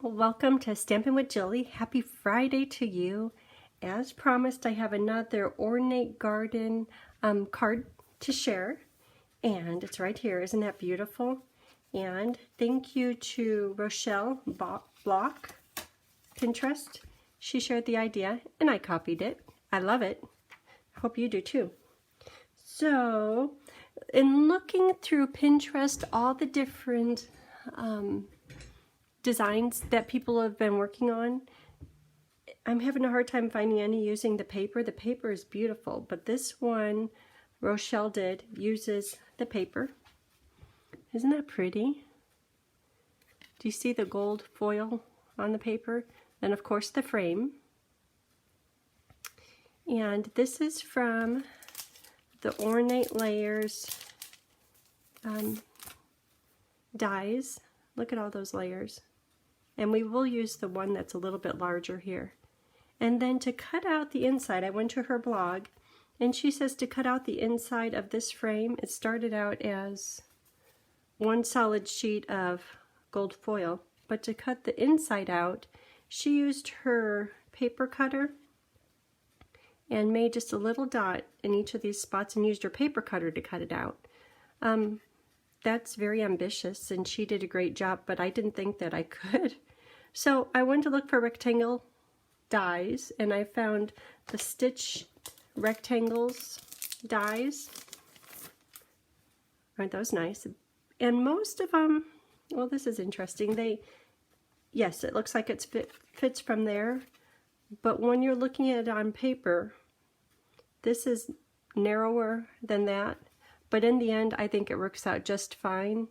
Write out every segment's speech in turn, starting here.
welcome to Stampin' with Jilly. Happy Friday to you. As promised, I have another Ornate Garden card to share, and it's right here. Isn't that beautiful? And thank you to Rochelle Block, Pinterest. She shared the idea, and I copied it. I love it. Hope you do too. So, in looking through Pinterest, all the different designs that people have been working on, I'm having a hard time finding any using the paper. The paper is beautiful, but this one Rochelle did uses the paper. Isn't that pretty? Do you see the gold foil on the paper? And of course the frame. And this is from the Ornate Layers dies. Look at all those layers. And we will use the one that's a little bit larger here. And then to cut out the inside, I went to her blog, and she says to cut out the inside of this frame, it started out as one solid sheet of gold foil, but to cut the inside out, she used her paper cutter and made just a little dot in each of these spots and used her paper cutter to cut it out. That's very ambitious, and she did a great job, but I didn't think that I could. So I went to look for rectangle dies, and I found the Stitch rectangles dies. Aren't those nice? And most of them, well, this is interesting. Yes, it looks like it fits from there, but when you're looking at it on paper, this is narrower than that. But in the end, I think it works out just fine.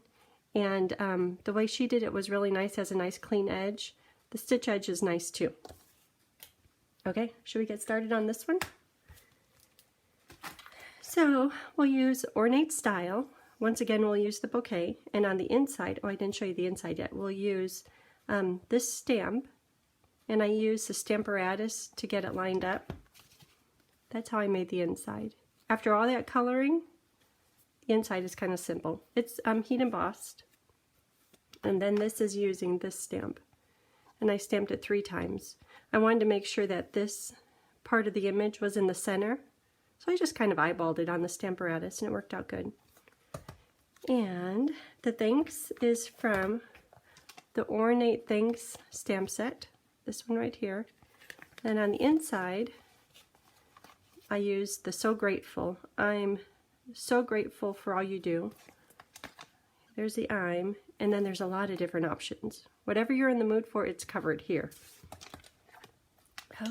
And the way she did it was really nice. Has a nice clean edge. The stitch edge is nice too. Okay, should we get started on this one? So we'll use Ornate Style. Once again, we'll use the bouquet. And on the inside, oh, I didn't show you the inside yet. We'll use this stamp. And I use the Stamparatus to get it lined up. That's how I made the inside. After all that coloring, the inside is kind of simple. It's heat embossed. And then this is using this stamp. And I stamped it 3 times. I wanted to make sure that this part of the image was in the center. So I just kind of eyeballed it on the Stamparatus, and it worked out good. And the thanks is from the Ornate Thanks stamp set. This one right here. And on the inside, I used the So Grateful. I'm so grateful for all you do. There's the I'm, and then there's a lot of different options. Whatever you're in the mood for, it's covered here.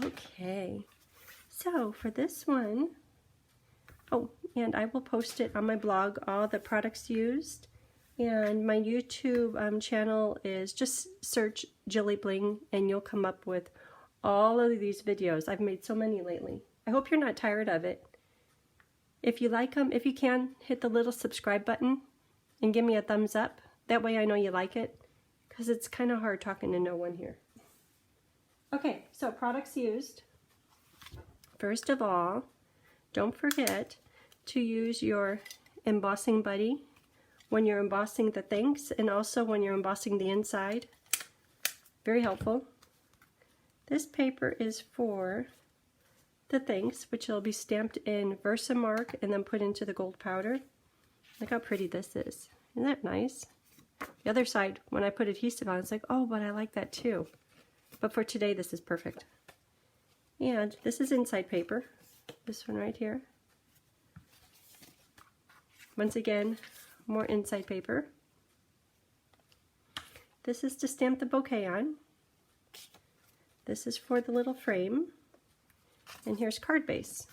Okay, so for this one, oh, and I will post it on my blog, all the products used, and my YouTube channel is just search JilliBling, and you'll come up with all of these videos. I've made so many lately. I hope you're not tired of it. If you like them, if you can, hit the little subscribe button and give me a thumbs up. That way I know you like it, because it's kind of hard talking to no one here. Okay, so products used. First of all, don't forget to use your embossing buddy when you're embossing the thanks, and also when you're embossing the inside. Very helpful. This paper is for the thanks, which will be stamped in Versamark and then put into the gold powder. Look how pretty this is. Isn't that nice? The other side, when I put adhesive on, it's like, oh, but I like that too. But for today, this is perfect. And this is inside paper. This one right here. Once again, more inside paper. This is to stamp the bouquet on. This is for the little frame. And here's card base.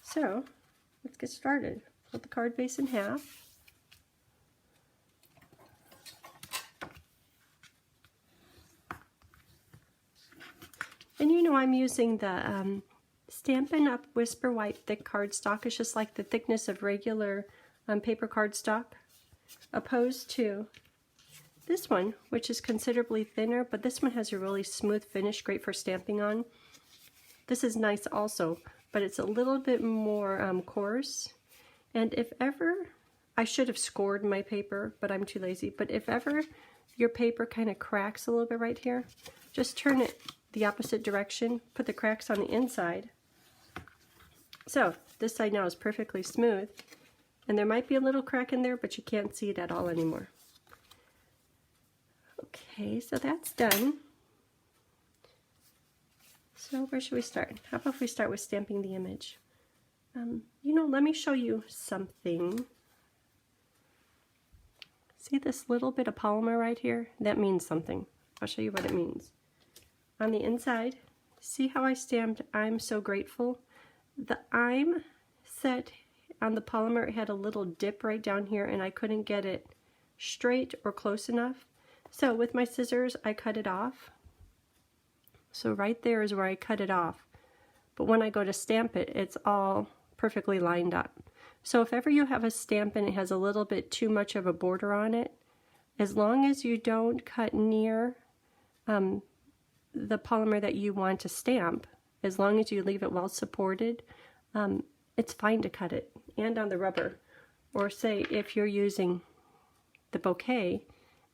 So, let's get started. Put the card base in half. And you know I'm using the Stampin' Up! Whisper White thick cardstock. It's just like the thickness of regular paper cardstock, opposed to this one, which is considerably thinner, but this one has a really smooth finish, great for stamping on. This is nice also, but it's a little bit more coarse. And if ever I should have scored my paper, but I'm too lazy. But if ever your paper kind of cracks a little bit right here, just turn it the opposite direction, put the cracks on the inside. So this side now is perfectly smooth, and there might be a little crack in there, but you can't see it at all anymore. Okay, so that's done. So where should we start? How about if we start with stamping the image? You know, let me show you something. See this little bit of polymer right here? That means something. I'll show you what it means. On the inside, see how I stamped "I'm so grateful"? The "I'm" set on the polymer, it had a little dip right down here, and I couldn't get it straight or close enough. So with my scissors, I cut it off. So right there is where I cut it off. But when I go to stamp it, it's all perfectly lined up. So if ever you have a stamp and it has a little bit too much of a border on it, as long as you don't cut near the polymer that you want to stamp, as long as you leave it well supported, it's fine to cut it. And on the rubber. Or say if you're using the bouquet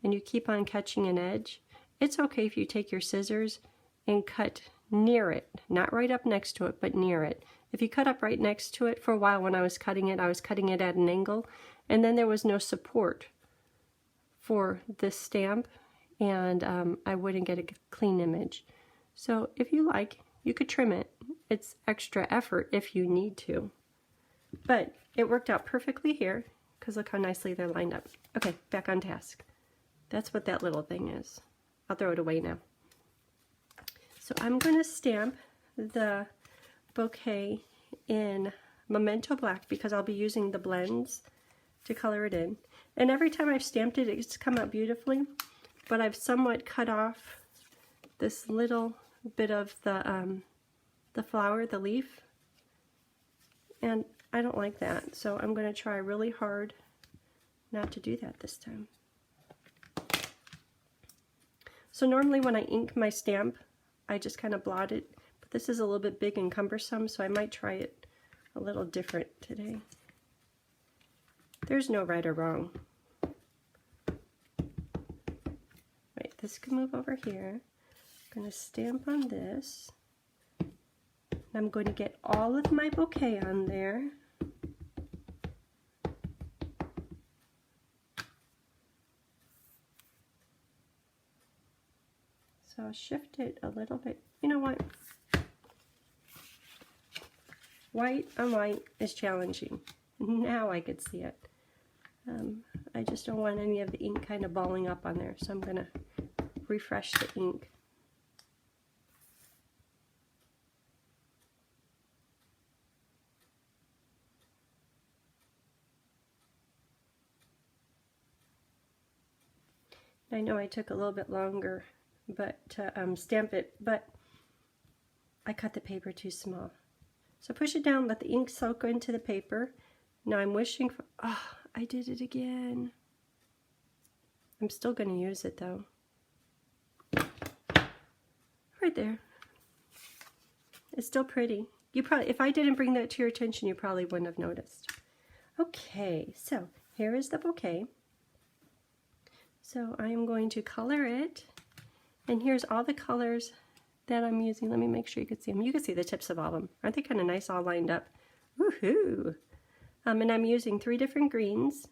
and you keep on catching an edge, it's okay if you take your scissors and cut near it, not right up next to it, but near it. If you cut up right next to it, for a while when I was cutting it at an angle, and then there was no support for this stamp, and I wouldn't get a clean image. So if you like, you could trim it. It's extra effort if you need to. But it worked out perfectly here, because look how nicely they're lined up. Okay, back on task. That's what that little thing is. I'll throw it away now. So I'm going to stamp the bouquet in Memento Black because I'll be using the blends to color it in. And every time I've stamped it, it's come out beautifully, but I've somewhat cut off this little bit of the flower, the leaf, and I don't like that. So I'm going to try really hard not to do that this time. So normally when I ink my stamp, I just kind of blot it, but this is a little bit big and cumbersome, so I might try it a little different today. There's no right or wrong. Right, this can move over here. I'm going to stamp on this. And I'm going to get all of my bouquet on there. So I'll shift it a little bit. You know what? White on white is challenging. Now I could see it. I just don't want any of the ink kind of balling up on there, so I'm going to refresh the ink. I know I took a little bit longer to stamp it, but I cut the paper too small. So push it down, let the ink soak into the paper. Now I'm wishing for, oh, I did it again. I'm still going to use it though. Right there. It's still pretty. You probably, if I didn't bring that to your attention, you probably wouldn't have noticed. Okay, so here is the bouquet. So I am going to color it, and here's all the colors that I'm using. Let me make sure you can see them. You can see the tips of all of them. Aren't they kind of nice all lined up? Woohoo! And I'm using 3 different greens.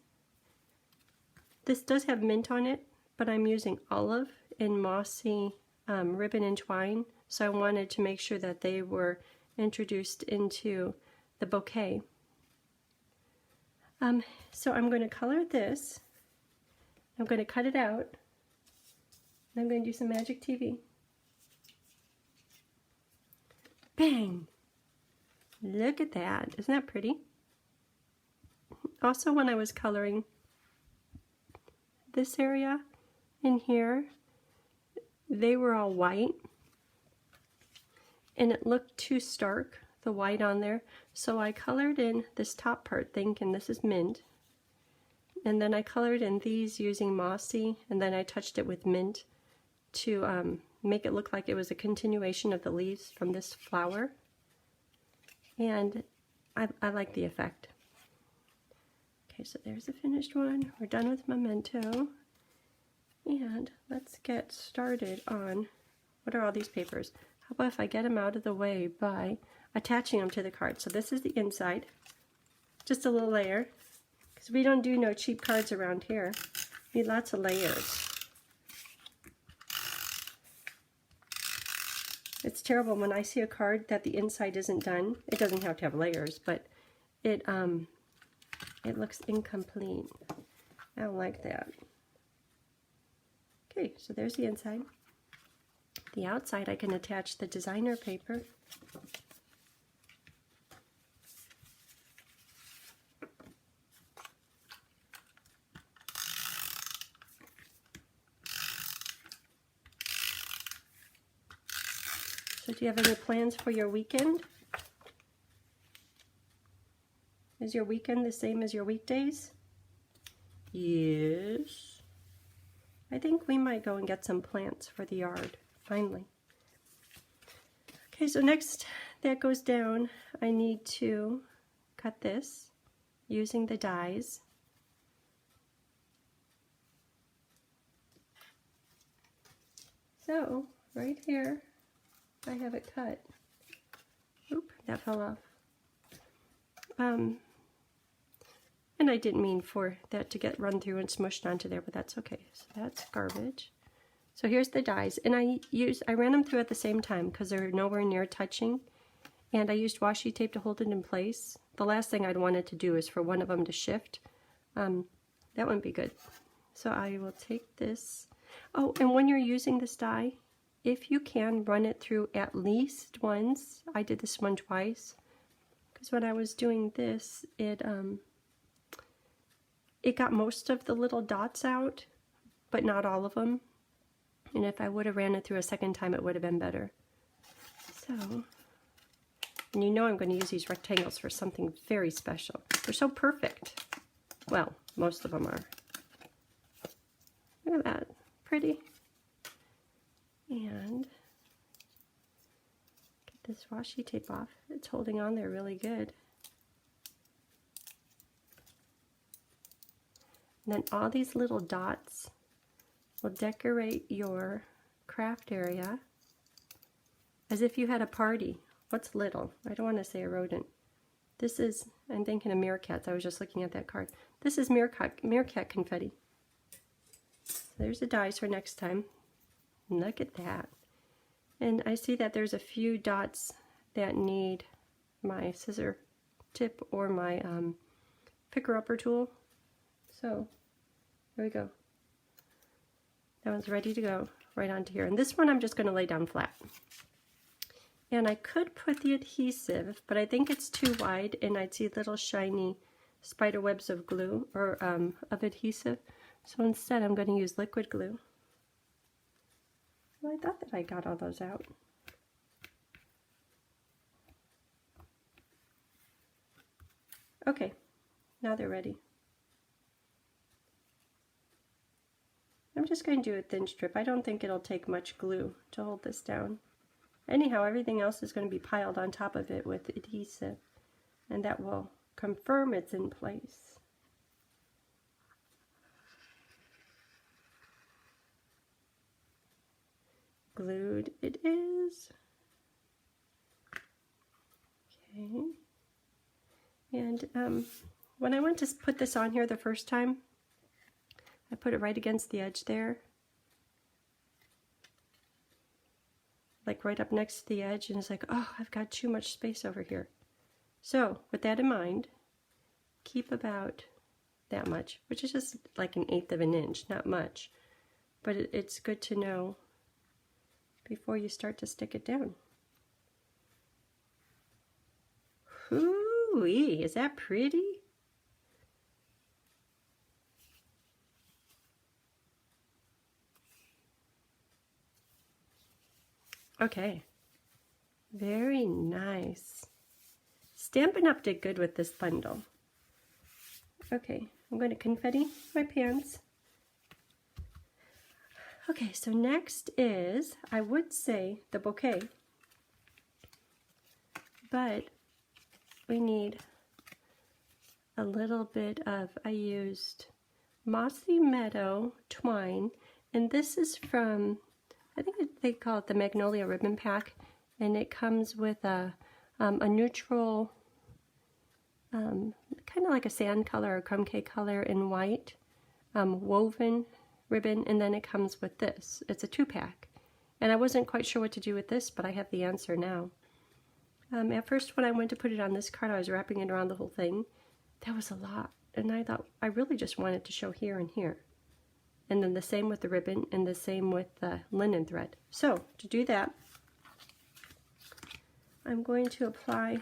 This does have mint on it, but I'm using olive and mossy ribbon and twine, so I wanted to make sure that they were introduced into the bouquet. So I'm going to color this. I'm going to cut it out. And I'm going to do some Magic TV. Bang! Look at that. Isn't that pretty? Also, when I was coloring this area in here, they were all white. And it looked too stark, the white on there. So I colored in this top part, thinking this is mint. And then I colored in these using mossy, and then I touched it with mint to make it look like it was a continuation of the leaves from this flower. And I like the effect. Okay, so there's the finished one. We're done with Memento. And let's get started on, what are all these papers? How about if I get them out of the way by attaching them to the card? So this is the inside, just a little layer, because we don't do no cheap cards around here. We need lots of layers. It's terrible when I see a card that the inside isn't done. It doesn't have to have layers, but it looks incomplete. I don't like that. Okay, so there's the inside. The outside, I can attach the designer paper. So do you have any plans for your weekend? Is your weekend the same as your weekdays? Yes. I think we might go and get some plants for the yard, finally. Okay, so next that goes down, I need to cut this using the dies. So, right here, I have it cut. Oop, that fell off. And I didn't mean for that to get run through and smushed onto there, but that's okay. So that's garbage. So here's the dies, and I ran them through at the same time because they're nowhere near touching, and I used washi tape to hold it in place. The last thing I'd wanted to do is for one of them to shift. That wouldn't be good. So I will take this. Oh, and when you're using this die, if you can, run it through at least once. I did this one twice because when I was doing this, it got most of the little dots out, but not all of them. And if I would have ran it through a second time, it would have been better. So, and you know I'm going to use these rectangles for something very special. They're so perfect. Well, most of them are. Look at that. Pretty. And get this washi tape off. It's holding on there really good. And then all these little dots will decorate your craft area as if you had a party. What's little? I don't want to say a rodent. This is, I'm thinking of meerkats. I was just looking at that card. This is meerkat confetti. So there's the dies for next time. Look at that. And I see that there's a few dots that need my scissor tip or my picker-upper tool. So here we go. That one's ready to go right onto here. And this one I'm just going to lay down flat. And I could put the adhesive, but I think it's too wide and I'd see little shiny spider webs of glue or of adhesive. So instead I'm going to use liquid glue. Well, I thought that I got all those out. Okay, now they're ready. I'm just going to do a thin strip. I don't think it'll take much glue to hold this down. Anyhow, everything else is going to be piled on top of it with adhesive, and that will confirm it's in place. Glued it is. Okay. And when I went to put this on here the first time, I put it right against the edge there, like right up next to the edge, and it's like, oh, I've got too much space over here. So with that in mind, keep about that much, which is just like 1/8 of an inch, not much, but it's good to know before you start to stick it down. Hoo-wee, is that pretty? Okay, very nice. Stampin' Up! Did good with this bundle. Okay, I'm going to confetti my pans. Okay, so next is, I would say, the bouquet, but we need a little bit of, I used Mossy Meadow twine, and this is from, I think they call it the Magnolia Ribbon Pack, and it comes with a neutral, kind of like a sand color or crumb cake color in white, woven ribbon, and then it comes with this. It's a 2-pack, and I wasn't quite sure what to do with this, but I have the answer now. At first when I went to put it on this card, I was wrapping it around the whole thing. That was a lot, and I thought I really just wanted to show here and here. And then the same with the ribbon, and the same with the linen thread. So to do that, I'm going to apply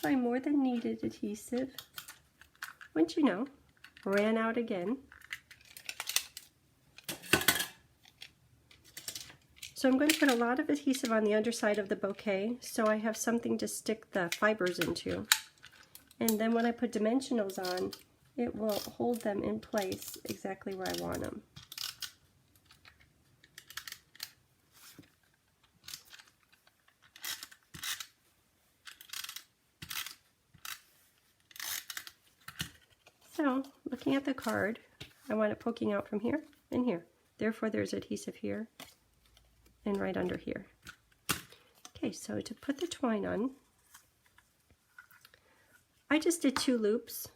more than needed adhesive. Once you know, ran out again. So I'm going to put a lot of adhesive on the underside of the bouquet so I have something to stick the fibers into. And then when I put dimensionals on, it will hold them in place exactly where I want them. So, looking at the card, I want it poking out from here and here. Therefore, there's adhesive here and right under here. Okay, so to put the twine on, I just did 2 loops.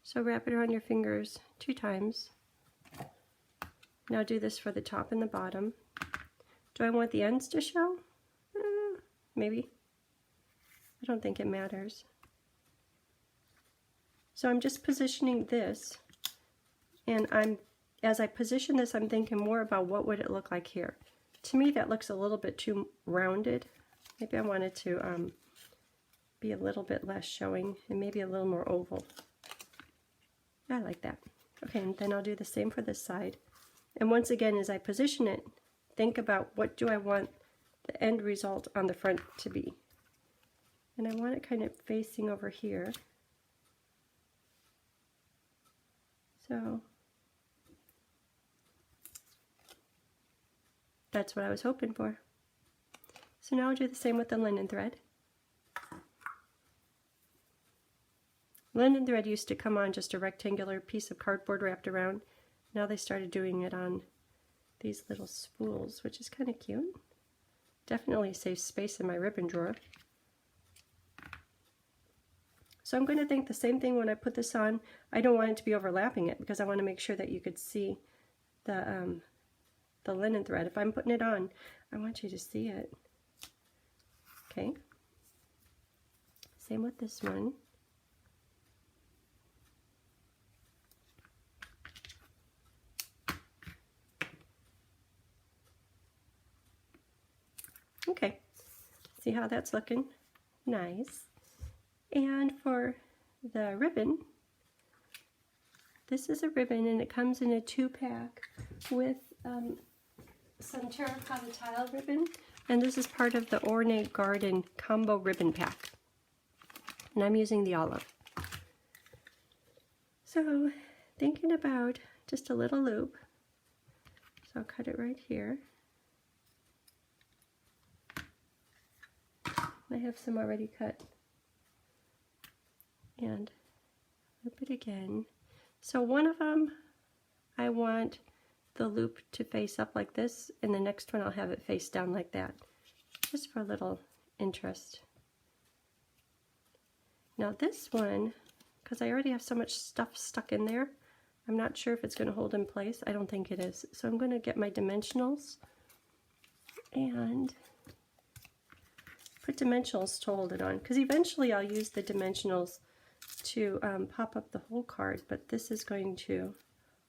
So wrap it around your fingers 2 times. Now do this for the top and the bottom. Do I want the ends to show? Maybe. I don't think it matters. So I'm just positioning this, and as I position this, I'm thinking more about what would it look like here. To me, that looks a little bit too rounded. Maybe I wanted to be a little bit less showing and maybe a little more oval. I like that. Okay, and then I'll do the same for this side. And once again, as I position it, think about what do I want the end result on the front to be. And I want it kind of facing over here. So that's what I was hoping for. So now I'll do the same with the linen thread. Linen thread used to come on just a rectangular piece of cardboard wrapped around. Now they started doing it on these little spools, which is kind of cute. Definitely saves space in my ribbon drawer. So I'm going to think the same thing when I put this on. I don't want it to be overlapping it because I want to make sure that you could see the linen thread. If I'm putting it on, I want you to see it. Okay. Same with this one. Okay, see how that's looking? Nice. And for the ribbon, this is a ribbon and it comes in a 2-pack with some terracotta tile ribbon, and this is part of the Ornate Garden combo ribbon pack. And I'm using the olive. So, thinking about just a little loop, so I'll cut it right here. I have some already cut. And loop it again. So one of them, I want the loop to face up like this, and the next one I'll have it face down like that, just for a little interest. Now this one, because I already have so much stuff stuck in there, I'm not sure if it's going to hold in place. I don't think it is. So I'm going to get my dimensionals and put dimensionals to hold it on, because eventually I'll use the dimensionals to pop up the whole card, but this is going to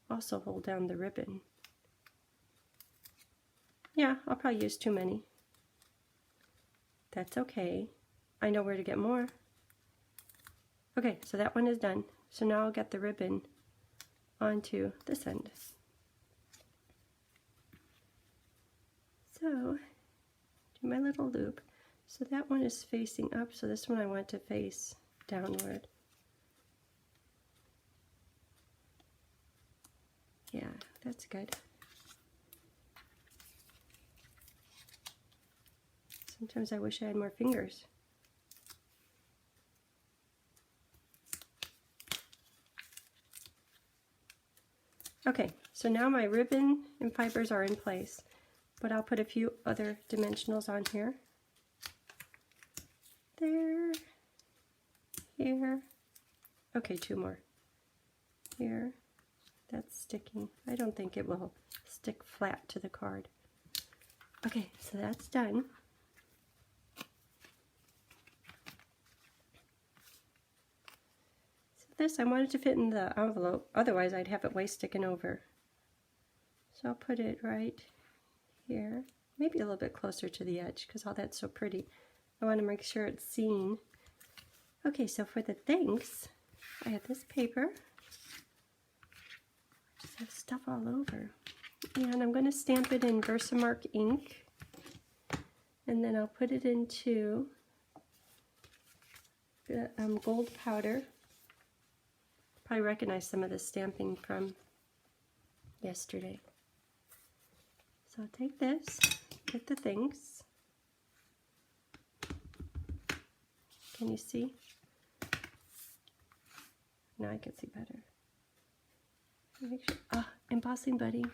also hold down the ribbon. Yeah, I'll probably use too many. That's okay. I know where to get more. Okay, so that one is done. So now I'll get the ribbon onto this end. So, do my little loop. So that one is facing up, so this one I want to face downward. Yeah, that's good. Sometimes I wish I had more fingers. Okay, so now my ribbon and fibers are in place, but I'll put a few other dimensionals on here. There, here, okay, 2 more. Here, that's sticking. I don't think it will stick flat to the card. Okay, so that's done. This, I want it to fit in the envelope, otherwise I'd have it way sticking over. So I'll put it right here, maybe a little bit closer to the edge because all that's so pretty. I want to make sure it's seen. Okay, so for the thanks, I have this paper. Just have stuff all over. And I'm going to stamp it in Versamark ink. And then I'll put it into the gold powder. Probably recognize some of the stamping from yesterday. So I'll take this, get the things. Can you see? Now I can see better. Make sure. Ah, embossing buddy.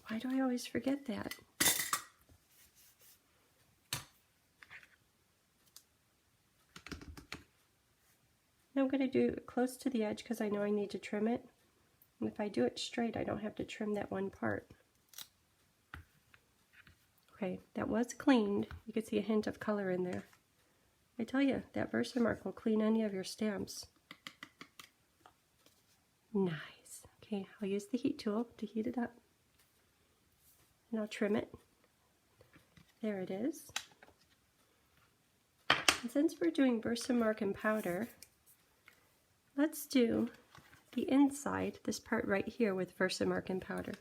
Why do I always forget that? Now I'm going to do it close to the edge because I know I need to trim it. And if I do it straight, I don't have to trim that one part. Okay, that was cleaned. You can see a hint of color in there. I tell you, that Versamark will clean any of your stamps. Nice. Okay, I'll use the heat tool to heat it up. And I'll trim it. There it is. And since we're doing Versamark and powder, let's do the inside, this part right here with Versamark and powder.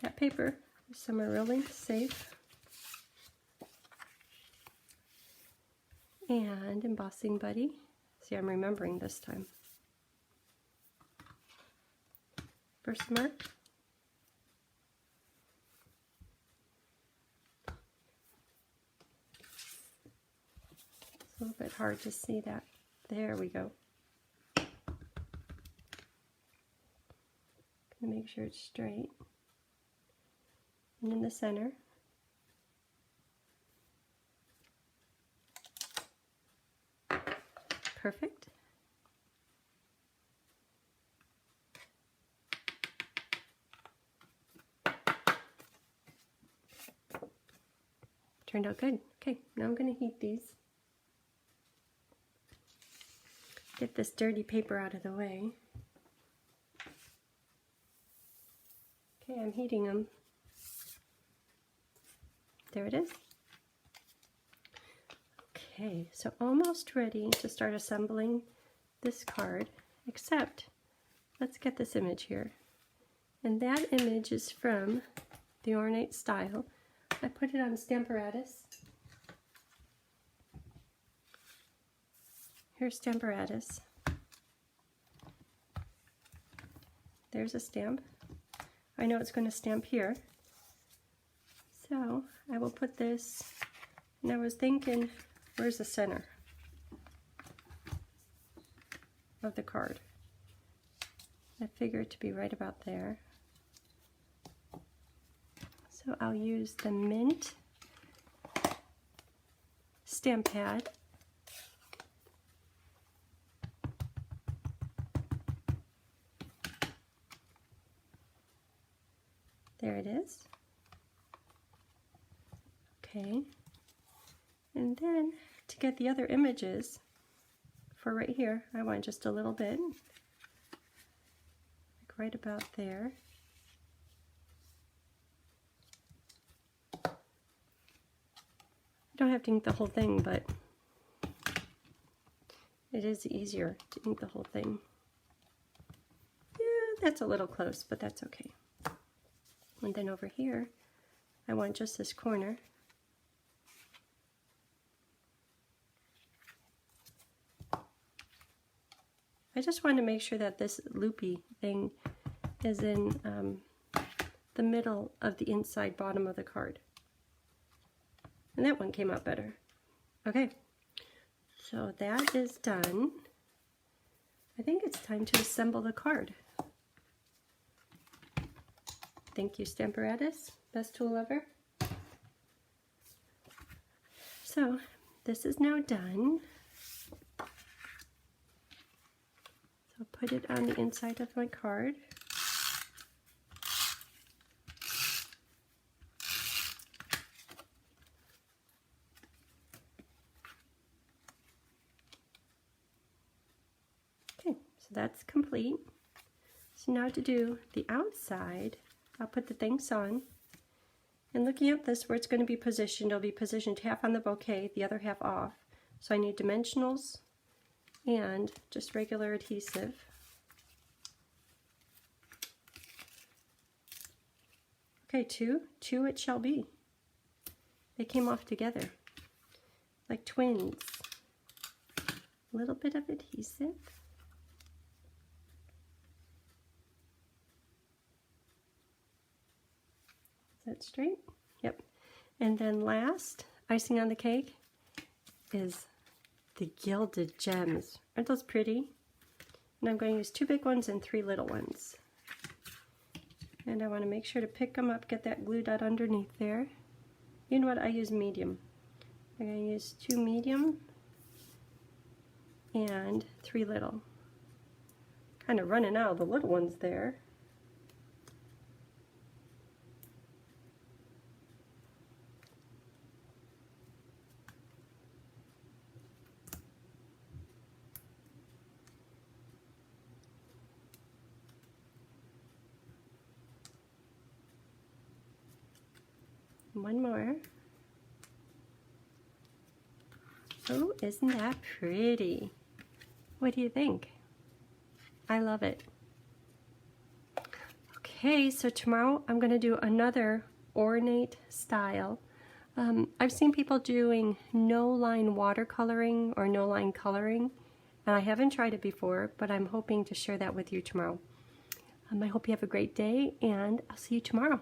That paper is somewhere really safe. And embossing buddy. See, I'm remembering this time. Versamark. It's a little bit hard to see that. There we go. Gonna make sure it's straight. And in the center. Perfect. Turned out good. Okay, now I'm going to heat these. Get this dirty paper out of the way. Okay, I'm heating them. There it is. Okay, so almost ready to start assembling this card, except let's get this image here. And that image is from the Ornate style. I put it on Stamparatus. Here's Stamparatus. There's a stamp. I know it's going to stamp here. So I will put this, and I was thinking, where's the center of the card? I figure it to be right about there. So I'll use the Mint stamp pad. There it is. Okay. And then to get the other images for right here, I want just a little bit, like right about there. You don't have to ink the whole thing, but it is easier to ink the whole thing. Yeah, that's a little close, but that's okay. And then over here, I want just this corner. I just want to make sure that this loopy thing is in the middle of the inside bottom of the card. And that one came out better. Okay, so that is done. I think it's time to assemble the card. Thank you, Stamparatus. Best tool ever. So this is now done. So I'll put it on the inside of my card. Okay, so that's complete. So now to do the outside, I'll put the things on. And looking at this, where it's going to be positioned, it'll be positioned half on the bouquet, the other half off. So I need dimensionals and just regular adhesive. Okay, two it shall be. They came off together, like twins. A little bit of adhesive. Is that straight? Yep. And then last, icing on the cake, is the gilded gems. Aren't those pretty? And I'm going to use 2 big ones and 3 little ones. And I want to make sure to pick them up, get that glue dot underneath there. You know what? I use medium. I'm going to use 2 medium and 3 little. Kind of running out of the little ones there. One more. Oh, isn't that pretty? What do you think? I love it. Okay, so tomorrow I'm going to do another ornate style. I've seen people doing no-line watercoloring or no-line coloring, and I haven't tried it before, but I'm hoping to share that with you tomorrow. I hope you have a great day, and I'll see you tomorrow.